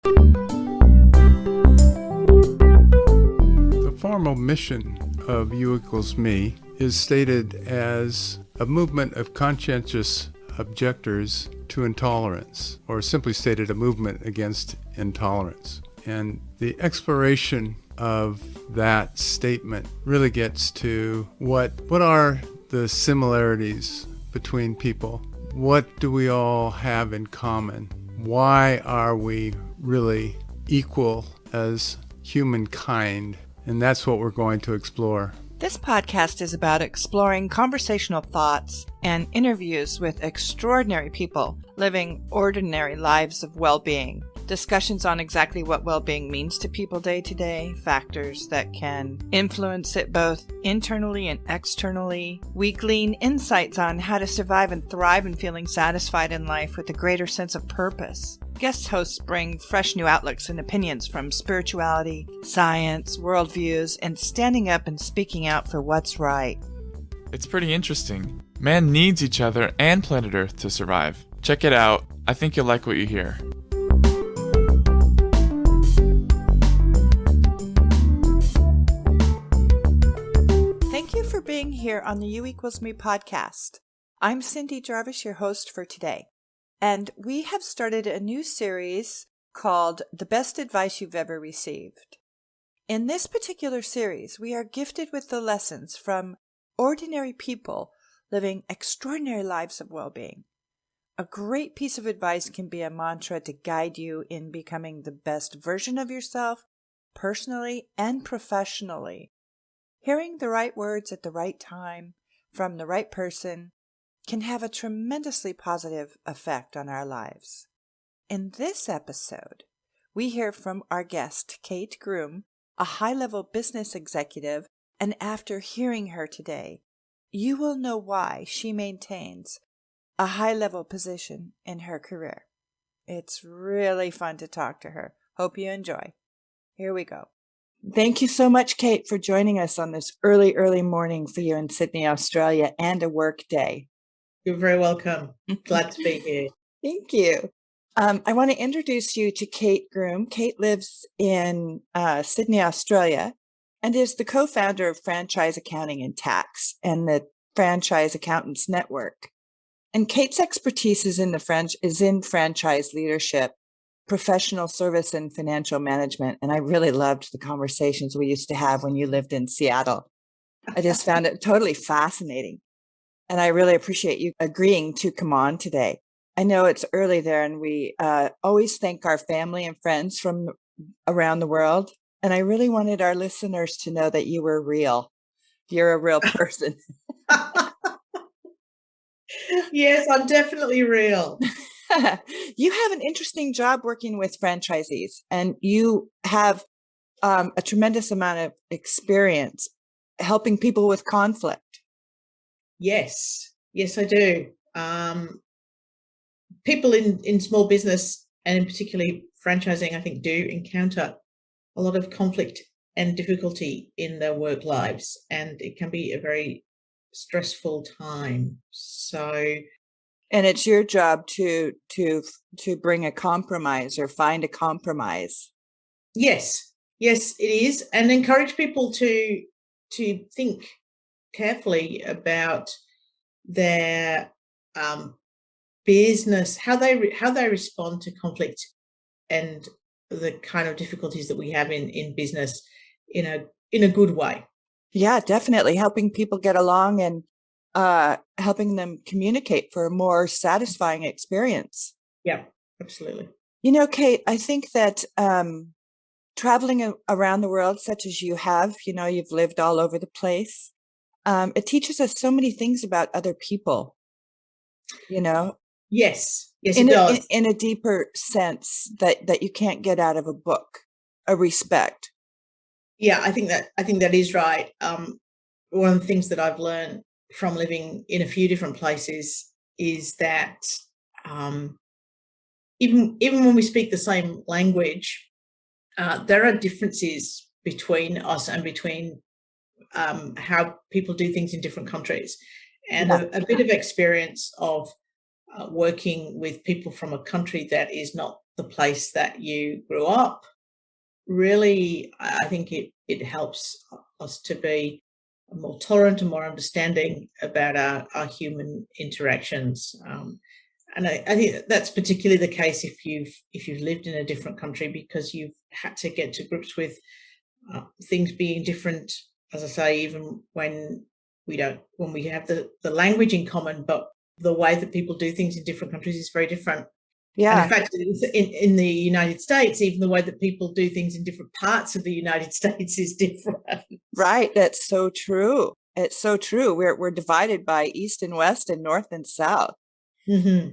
The formal mission of U equals me is stated as a movement of conscientious objectors to intolerance, or simply stated, a movement against intolerance. And the exploration of that statement really gets to what are the similarities between people? What do we all have in common? Why are we really equal as humankind? And that's what we're going to explore. This podcast is about exploring conversational thoughts and interviews with extraordinary people living ordinary lives of well-being. Discussions on exactly what well-being means to people day to day, factors that can influence it both internally and externally. We glean insights on how to survive and thrive in feeling satisfied in life with a greater sense of purpose. Guest hosts bring fresh new outlooks and opinions from spirituality, science, worldviews, and standing up and speaking out for what's right. It's pretty interesting. Man needs each other and planet Earth to survive. Check it out. I think you'll like what you hear. Thank you for being here on the U equals me podcast. I'm Cindy Jarvis, your host for today. And we have started a new series called The Best Advice You've Ever Received. In this particular series, we are gifted with the lessons from ordinary people living extraordinary lives of well-being. A great piece of advice can be a mantra to guide you in becoming the best version of yourself, personally and professionally. Hearing the right words at the right time from the right person can have a tremendously positive effect on our lives. In this episode, we hear from our guest, Kate Groom, a high-level business executive, and after hearing her today, you will know why she maintains a high-level position in her career. It's really fun to talk to her. Hope you enjoy. Here we go. Thank you so much, Kate, for joining us on this early morning for you in Sydney, Australia, and a work day. You're very welcome. Glad to be here. Thank you. I want to introduce you to Kate Groom. Kate lives in Sydney, Australia, and is the co-founder of Franchise Accounting and Tax and the Franchise Accountants Network. And Kate's expertise is in franchise leadership, professional service, and financial management. And I really loved the conversations we used to have when you lived in Seattle. I just found it totally fascinating. And I really appreciate you agreeing to come on today. I know it's early there, and we always thank our family and friends from around the world. And I really wanted our listeners to know that you were real. You're a real person. Yes, I'm definitely real. You have an interesting job working with franchisees, and you have a tremendous amount of experience helping people with conflict. Yes, I do. People in small business, and in particularly franchising, I think, do encounter a lot of conflict and difficulty in their work lives, and it can be a very stressful time. And it's your job to bring a compromise or find a compromise. Yes, it is, and encourage people to think carefully about their business, how they respond to conflict and the kind of difficulties that we have in business in a good way. Yeah, definitely helping people get along and helping them communicate for a more satisfying experience. Yeah, absolutely. You know, Kate, I think that traveling around the world, such as you have, you've lived all over the place. It teaches us so many things about other people, Yes, it does. In a deeper sense that you can't get out of a book, a respect. Yeah, I think that is right. One of the things that I've learned from living in a few different places is that even when we speak the same language, there are differences between us and between how people do things in different countries. And a bit of experience of working with people from a country that is not the place that you grew up. Really, I think it helps us to be more tolerant and more understanding about our human interactions. And I think that's particularly the case if you've lived in a different country, because you've had to get to grips with things being different. As I say, even when we have the language in common, but the way that people do things in different countries is very different. Yeah. And in fact, in the United States, even the way that people do things in different parts of the United States is different. Right. That's so true. It's so true. We're divided by East and West and North and South. Mm-hmm.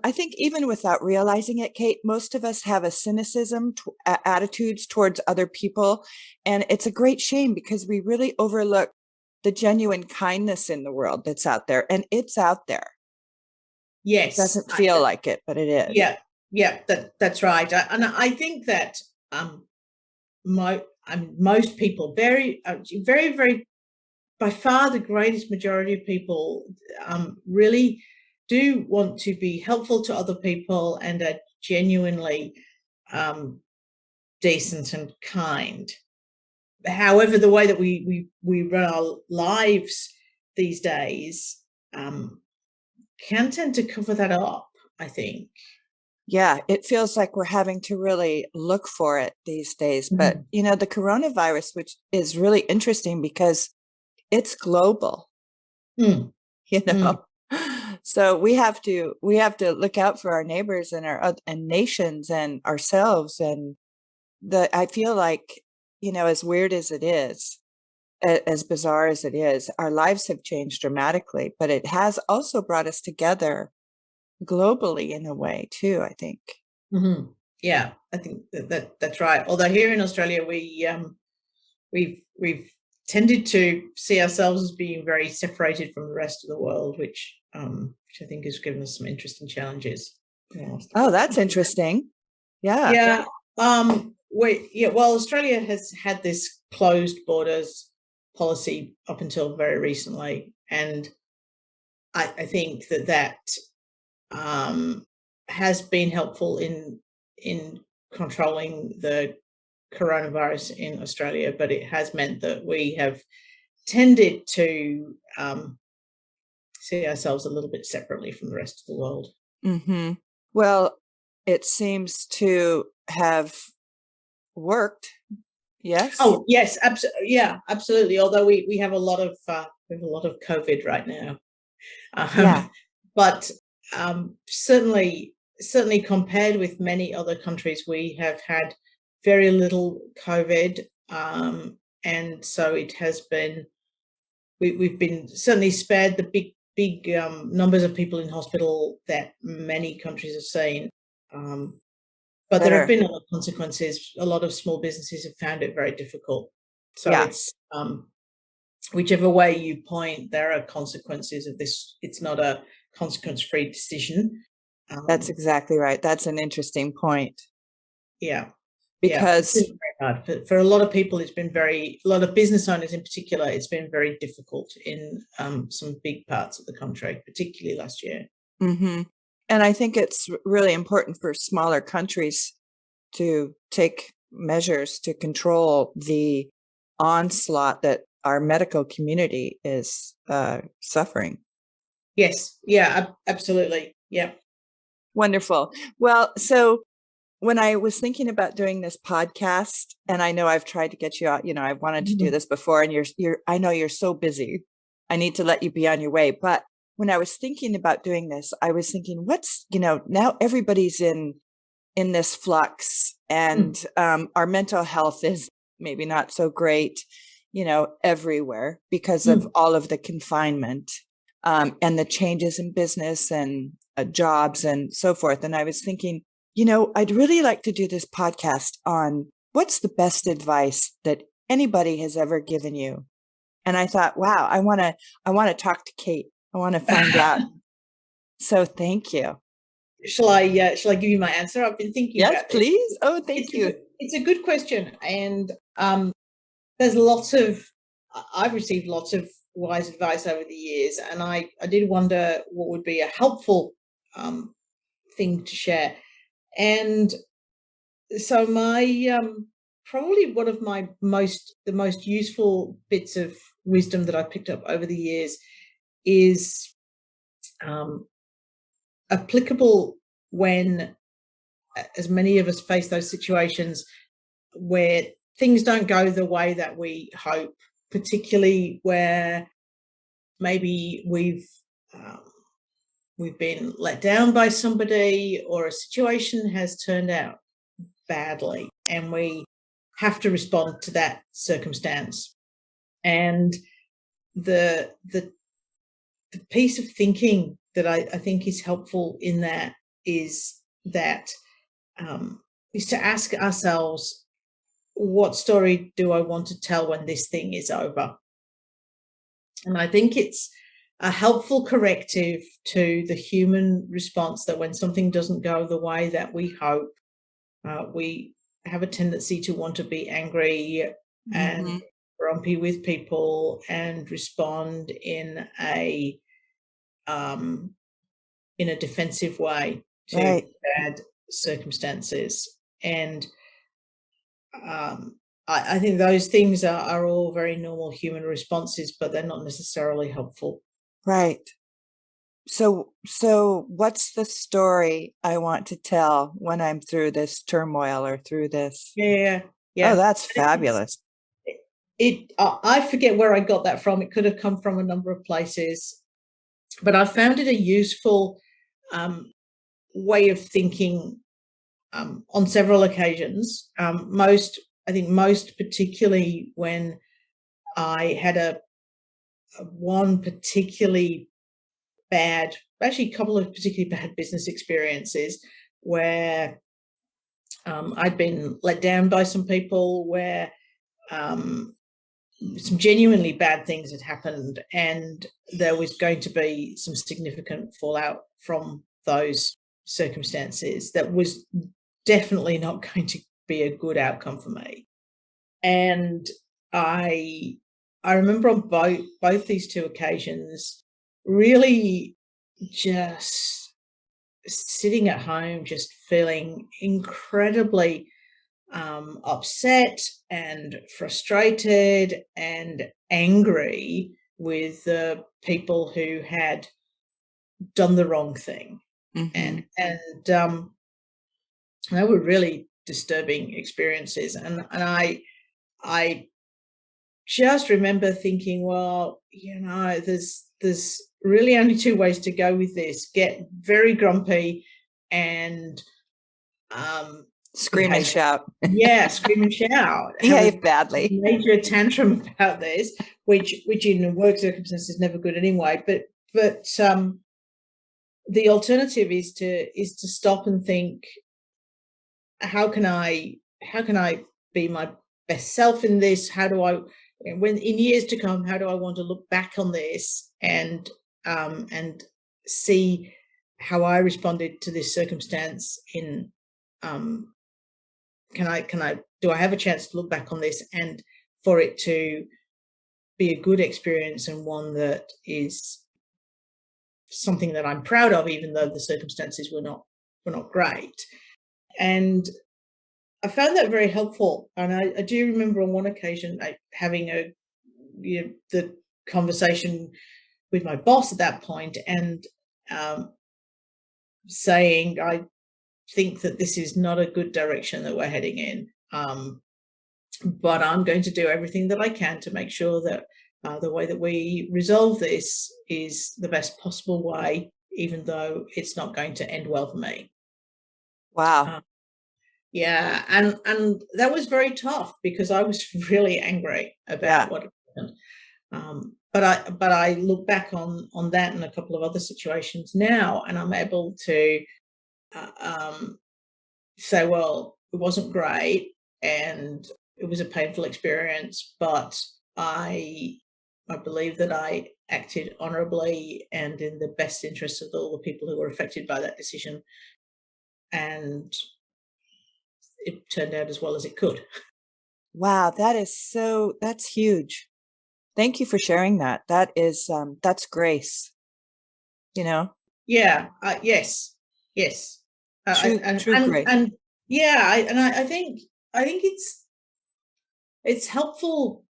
I think even without realizing it, Kate, most of us have a cynicism attitudes towards other people. And it's a great shame because we really overlook the genuine kindness in the world that's out there. And it's out there. Yes. It doesn't feel like it, but it is. Yeah, that's right. And I think that most people, very, very, by far the greatest majority of people really do want to be helpful to other people and are genuinely decent and kind. However, the way that we run our lives these days can tend to cover that up, I think. Yeah, it feels like we're having to really look for it these days. But, the coronavirus, which is really interesting because it's global, So we have to look out for our neighbors and and nations and ourselves. And I feel like, as weird as it is, as bizarre as it is, our lives have changed dramatically, but it has also brought us together globally in a way too, I think. Mm-hmm. Yeah, I think that's right. Although here in Australia, we've tended to see ourselves as being very separated from the rest of the world, which I think has given us some interesting challenges. Yeah. Oh, that's interesting. Yeah. Yeah. Well, Australia has had this closed borders policy up until very recently, and I think that has been helpful in controlling the coronavirus in Australia, but it has meant that we have tended to see ourselves a little bit separately from the rest of the world. Mm-hmm. Well, it seems to have worked. Yes. Oh, yes, absolutely. Yeah, absolutely. Although we have a lot of COVID right now. Yeah. But certainly compared with many other countries, we have had very little COVID, and so it has been. We've been certainly spared the big numbers of people in hospital that many countries have seen. But there have been a lot of consequences. A lot of small businesses have found it very difficult. So it's whichever way you point, there are consequences of this. It's not a consequence-free decision. That's exactly right. That's an interesting point. Yeah. Because it's been very hard. For a lot of people, a lot of business owners in particular, it's been very difficult in some big parts of the country, particularly last year. Mm-hmm. And I think it's really important for smaller countries to take measures to control the onslaught that our medical community is suffering. Yes. Yeah, absolutely. Yeah. Wonderful. Well, so when I was thinking about doing this podcast, and I know I've tried to get you out, I wanted to do this before, and I know you're so busy. I need to let you be on your way. But when I was thinking about doing this, I was thinking, now everybody's in this flux, and our mental health is maybe not so great, everywhere because of all of the confinement and the changes in business and jobs and so forth. And I was thinking, I'd really like to do this podcast on what's the best advice that anybody has ever given you. And I thought, wow, I want to talk to Kate. I want to find out. So thank you. Shall I give you my answer? I've been thinking about Yes, please. Oh, thank you. It's a good question. And I've received lots of wise advice over the years. And I did wonder what would be a helpful thing to share. And so my probably one of the most useful bits of wisdom that I picked up over the years is applicable when, as many of us face those situations where things don't go the way that we hope, particularly where maybe we've been let down by somebody, or a situation has turned out badly and we have to respond to that circumstance. And the piece of thinking that I think is helpful in that is to ask ourselves, what story do I want to tell when this thing is over? And I think it's a helpful corrective to the human response that when something doesn't go the way that we hope, we have a tendency to want to be angry and grumpy with people and respond in a defensive way to bad circumstances. And I think those things are all very normal human responses, but they're not necessarily helpful. Right. So what's the story I want to tell when I'm through this turmoil or through this? Yeah. Oh, that's fabulous. I forget where I got that from. It could have come from a number of places, but I found it a useful way of thinking on several occasions. Most particularly when I had one particularly bad, actually a couple of particularly bad business experiences where I'd been let down by some people, where some genuinely bad things had happened, and there was going to be some significant fallout from those circumstances that was definitely not going to be a good outcome for me. And I remember on both these two occasions really just sitting at home, just feeling incredibly upset and frustrated and angry with the people who had done the wrong thing. And they were really disturbing experiences. And I just remember thinking, well, there's really only two ways to go with this: get very grumpy and scream and shout. Yeah, scream and shout. Behave badly. Major tantrum about this, which in work circumstances is never good anyway. But the alternative is to stop and think, how can I be my best self in this? How do I, when in years to come, how do I want to look back on this and see how I responded to this circumstance in do I have a chance to look back on this and for it to be a good experience and one that is something that I'm proud of, even though the circumstances were not great. And I found that very helpful. And I do remember on one occasion having the conversation with my boss at that point and saying, I think that this is not a good direction that we're heading in. But I'm going to do everything that I can to make sure that the way that we resolve this is the best possible way, even though it's not going to end well for me. Wow. Yeah, and that was very tough because I was really angry about what happened. But I look back on that and a couple of other situations now, and I'm able to say, well, it wasn't great and it was a painful experience, but I believe that I acted honorably and in the best interest of all the people who were affected by that decision. And it turned out as well as it could. Wow, that's huge. Thank you for sharing that. That is, that's grace, Yeah. Yes. True grace. And yeah, I think it's helpful.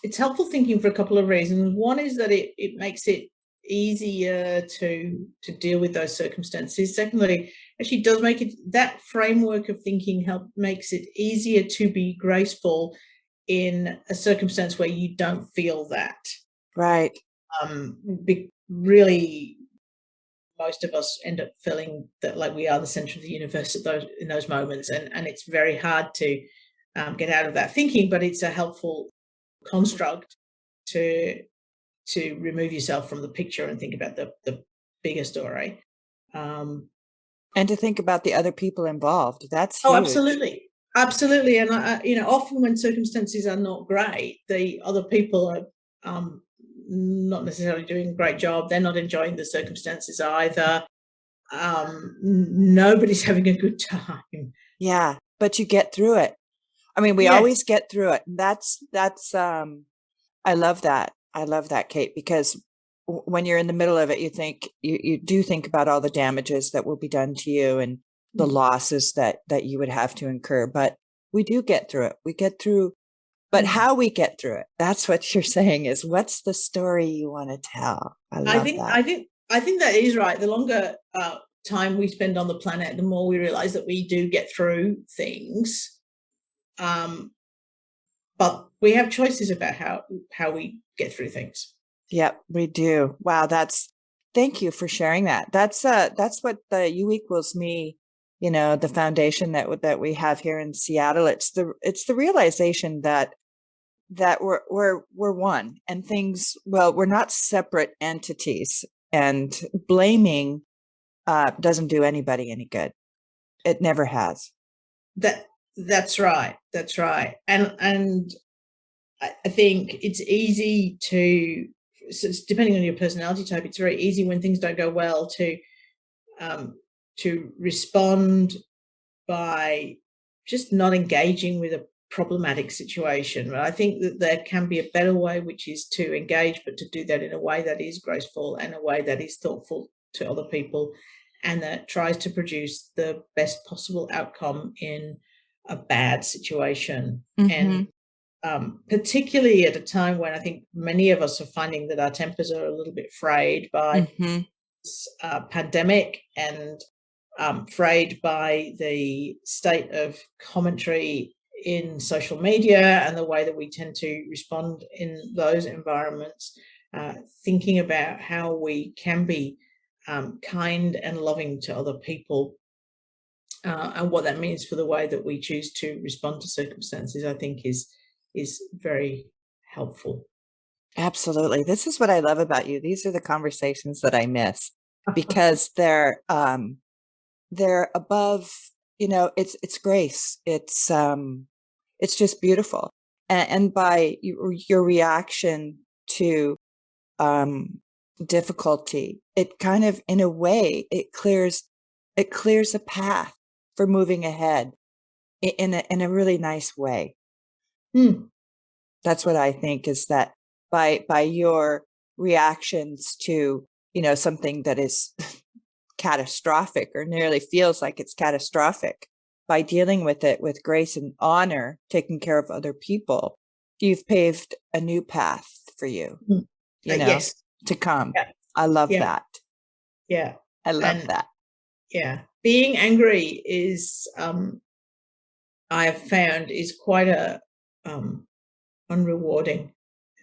It's helpful thinking for a couple of reasons. One is that it makes it easier to deal with those circumstances. Secondly, actually does make it, that framework of thinking makes it easier to be graceful in a circumstance where you don't feel that. Right. Really, most of us end up feeling that like we are the center of the universe in those moments, and it's very hard to get out of that thinking. But it's a helpful construct to remove yourself from the picture and think about the bigger story, and to think about the other people involved. That's huge. Absolutely. And often when circumstances are not great, the other people are not necessarily doing a great job. They're not enjoying the circumstances either. Nobody's having a good time. Yeah, but you get through it. I mean, we always get through it. That's I love that. I love that, Kate, because when you're in the middle of it, you do think about all the damages that will be done to you and the losses that you would have to incur. But we do get through it. We get through, but how we get through it, that's what you're saying is, what's the story you want to tell? I think that is right. The longer time we spend on the planet, the more we realize that we do get through things. But we have choices about how we get through things. Yep, we do. Wow, thank you for sharing that. That's what the U equals me, the foundation that we have here in Seattle. It's the realization that we're one, and things, well, we're not separate entities, and blaming doesn't do anybody any good. It never has. That's right. And I think it's easy depending on your personality type, it's very easy when things don't go well to respond by just not engaging with a problematic situation. But I think that there can be a better way, which is to engage, but to do that in a way that is graceful and a way that is thoughtful to other people, and that tries to produce the best possible outcome in a bad situation. And particularly at a time when I think many of us are finding that our tempers are a little bit frayed by this pandemic, and frayed by the state of commentary in social media and the way that we tend to respond in those environments, thinking about how we can be kind and loving to other people, and what that means for the way that we choose to respond to circumstances, I think is very helpful. Absolutely. This is what I love about you. These are the conversations that I miss, because they're above, it's grace. It's just beautiful. And by your reaction to difficulty, it kind of, in a way, it clears a path for moving ahead in a really nice way. That's what I think, is that by your reactions to, something that is catastrophic or nearly feels like it's catastrophic, by dealing with it with grace and honor, taking care of other people, you've paved a new path for you, yes, to come. Yeah. I love that. Yeah. I love that. Yeah. Being angry is, I have found, is quite a unrewarding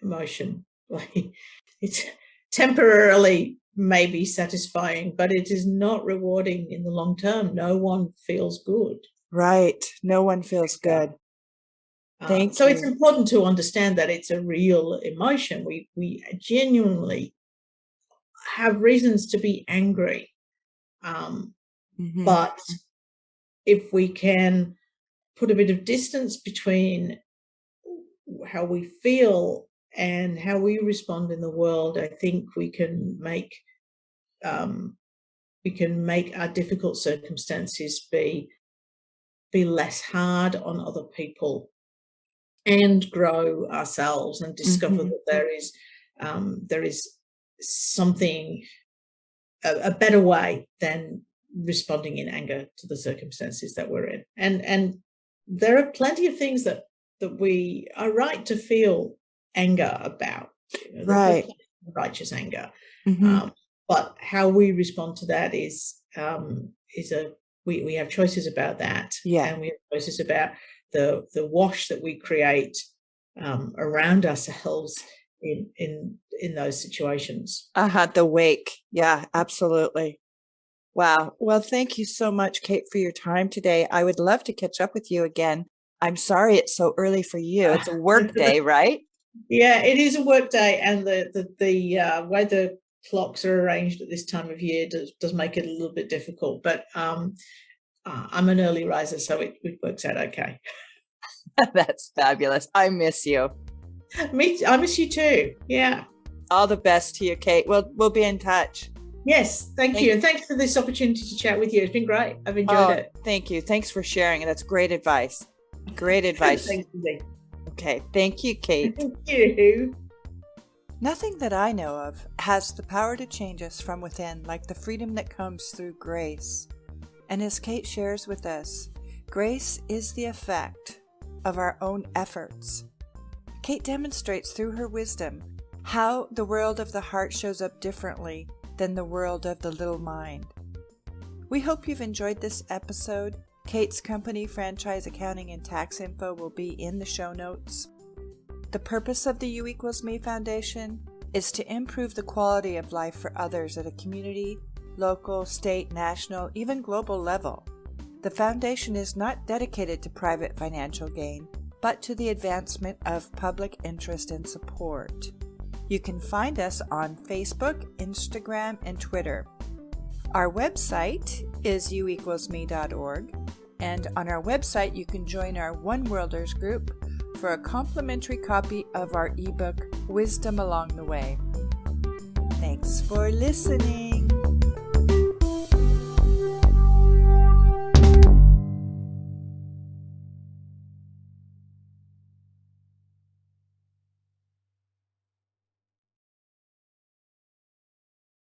emotion. Like, it's temporarily maybe satisfying, but it is not rewarding in the long term. No one feels good. Right. No one feels good. Thank you. So it's important to understand that it's a real emotion. We genuinely have reasons to be angry. But if we can put a bit of distance between how we feel and how we respond in the world, I think we can make our difficult circumstances be less hard on other people, and grow ourselves, and discover that there is something a better way than responding in anger to the circumstances that we're in. And there are plenty of things that we are right to feel anger about, Right. righteous anger. Mm-hmm. But how we respond to that is we have choices about that. Yeah. And we have choices about the wash that we create around ourselves in those situations. The wake. Yeah, absolutely. Wow. Well, thank you so much, Kate, for your time today. I would love to catch up with you again. I'm sorry it's so early for you. It's a work day, right? Yeah, it is a work day, and the way the clocks are arranged at this time of year does make it a little bit difficult. But I'm an early riser, so it works out okay. That's fabulous. I miss you. I miss you too. Yeah. All the best to you, Kate. We'll be in touch. Yes, thank you. And thanks for this opportunity to chat with you. It's been great. I've enjoyed it. Thank you. Thanks for sharing. That's great advice. Great advice. Thanks, Cindy. Okay. Thank you, Kate. Thank you. Nothing that I know of has the power to change us from within like the freedom that comes through grace. And as Kate shares with us, grace is the effect of our own efforts. Kate demonstrates through her wisdom how the world of the heart shows up differently than the world of the little mind. We hope you've enjoyed this episode. Kate's company, Franchise Accounting and Tax Info, will be in the show notes. The purpose of the U equals Me Foundation is to improve the quality of life for others at a community, local, state, national, even global level. The foundation is not dedicated to private financial gain, but to the advancement of public interest and support. You can find us on Facebook, Instagram, and Twitter. Our website is uequalsme.org, and on our website you can join our One Worlders group for a complimentary copy of our ebook, Wisdom Along the Way. Thanks for listening.